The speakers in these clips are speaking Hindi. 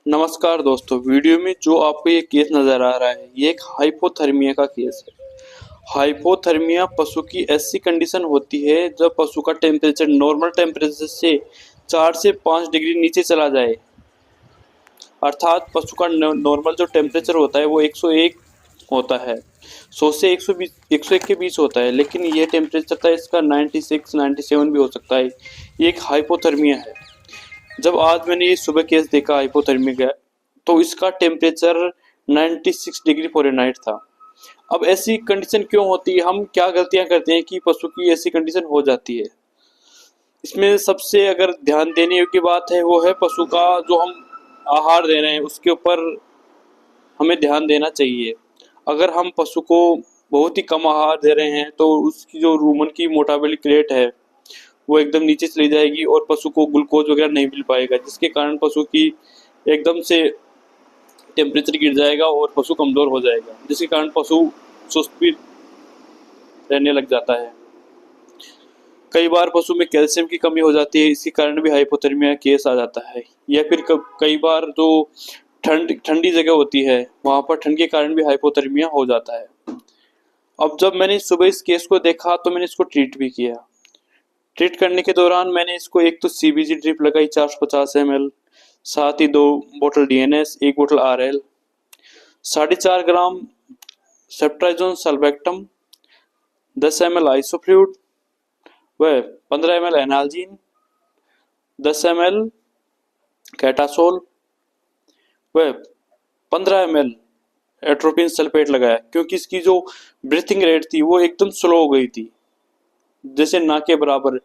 नमस्कार दोस्तों, वीडियो में जो आपको ये केस नज़र आ रहा है, ये एक हाइपोथर्मिया का केस है। हाइपोथर्मिया पशु की ऐसी कंडीशन होती है जब पशु का टेम्परेचर नॉर्मल टेम्परेचर से 4 से 5 डिग्री नीचे चला जाए। अर्थात पशु का नॉर्मल जो टेम्परेचर होता है वो 101 होता है, 100 से 101 के बीच होता है, लेकिन ये टेम्परेचर था इसका 96, 97 भी हो सकता है। ये एक हाइपोथर्मिया है। जब आज मैंने ये सुबह केस देखा हाइपोथर्मिया का, तो इसका टेम्परेचर 96 डिग्री फ़ारेनहाइट था। अब ऐसी कंडीशन क्यों होती है, हम क्या गलतियां करते हैं कि पशु की ऐसी कंडीशन हो जाती है। इसमें सबसे अगर ध्यान देने योग्य बात है वो है पशु का जो हम आहार दे रहे हैं उसके ऊपर हमें ध्यान देना चाहिए। अगर हम पशु को बहुत ही कम आहार दे रहे हैं तो उसकी जो रूमन की मेटाबॉलिक रेट है वो एकदम नीचे चली जाएगी और पशु को ग्लूकोज वगैरह नहीं मिल पाएगा, जिसके कारण पशु की एकदम से टेम्परेचर गिर जाएगा और पशु कमज़ोर हो जाएगा, जिसके कारण पशु सुस्त भी रहने लग जाता है। कई बार पशु में कैल्शियम की कमी हो जाती है, इसी कारण भी हाइपोथर्मिया केस आ जाता है। या फिर कई बार जो ठंडी जगह होती है वहाँ पर ठंड के कारण भी हाइपोथर्मिया हो जाता है। अब जब मैंने सुबह इस केस को देखा तो मैंने इसको ट्रीट भी किया। ट्रीट करने के दौरान मैंने इसको एक तो सीबीजी ड्रिप लगाई 450 ml, साथ ही 2 बोतल डीएनएस, 1 बोतल आरएल, 4.5 ग्राम सेफ्ट्राइजोन सल्बेक्टम, 10 ml आइसोफ्लूइड व 15 ml एनाल्जीन, 10 ml कैटासोल व 15 ml एट्रोपिन सल्फेट लगाया, क्योंकि इसकी जो ब्रीथिंग रेट थी वो एकदम स्लो हो गई थी, जैसे ना के बराबर।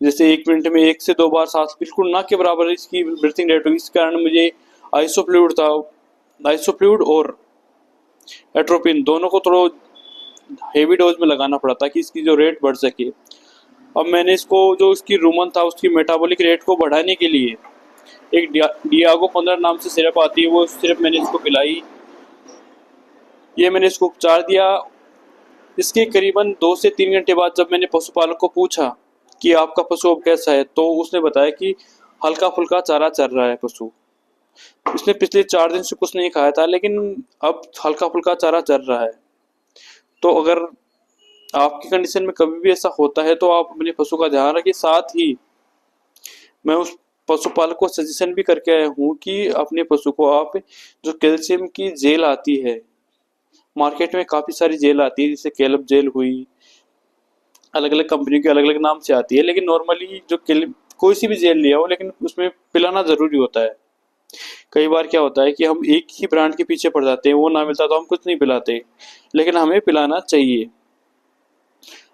जैसे 1 मिनट में 1 से 2 बार सांस, बिल्कुल ना के बराबर इसकी ब्रीथिंग रेट हुई। इस कारण मुझे आइसोफ्लूइड और एट्रोपिन दोनों को थोड़ा हेवी डोज में लगाना पड़ा ताकि इसकी जो रेट बढ़ सके। अब मैंने इसको जो इसकी रूमन था उसकी मेटाबॉलिक रेट को बढ़ाने के लिए एक डियागो 15 नाम से सिरप आती है, वो सिरप मैंने इसको पिलाई। ये मैंने इसको उपचार दिया। इसके करीबन 2 से 3 घंटे बाद जब मैंने पशुपालक को पूछा कि आपका पशु अब कैसा है, तो उसने बताया कि हल्का फुल्का चारा चर रहा है पशु। इसने पिछले 4 दिन से कुछ नहीं खाया था, लेकिन अब हल्का फुल्का चारा चर रहा है। तो अगर आपकी कंडीशन में कभी भी ऐसा होता है तो आप अपने पशु का ध्यान रखिए। साथ ही मैं उस पशुपालक को सजेशन भी करके आया हूँ कि अपने पशु को आप जो कैल्शियम की जेल आती है, मार्केट में काफ़ी सारी जेल आती है, जैसे कैलब जेल हुई, अलग अलग कंपनी के अलग अलग नाम से आती है, लेकिन नॉर्मली जो कोई सी भी जेल लिया हो, लेकिन उसमें पिलाना ज़रूरी होता है। कई बार क्या होता है कि हम एक ही ब्रांड के पीछे पड़ जाते हैं, वो ना मिलता तो हम कुछ नहीं पिलाते, लेकिन हमें पिलाना चाहिए।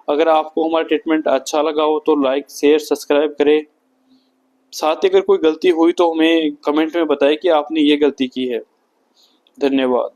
अगर आपको हमारा ट्रीटमेंट अच्छा लगा हो तो लाइक, शेयर, सब्सक्राइब करें। साथ ही अगर कोई गलती हुई तो हमें कमेंट में बताएं कि आपने ये गलती की है। धन्यवाद।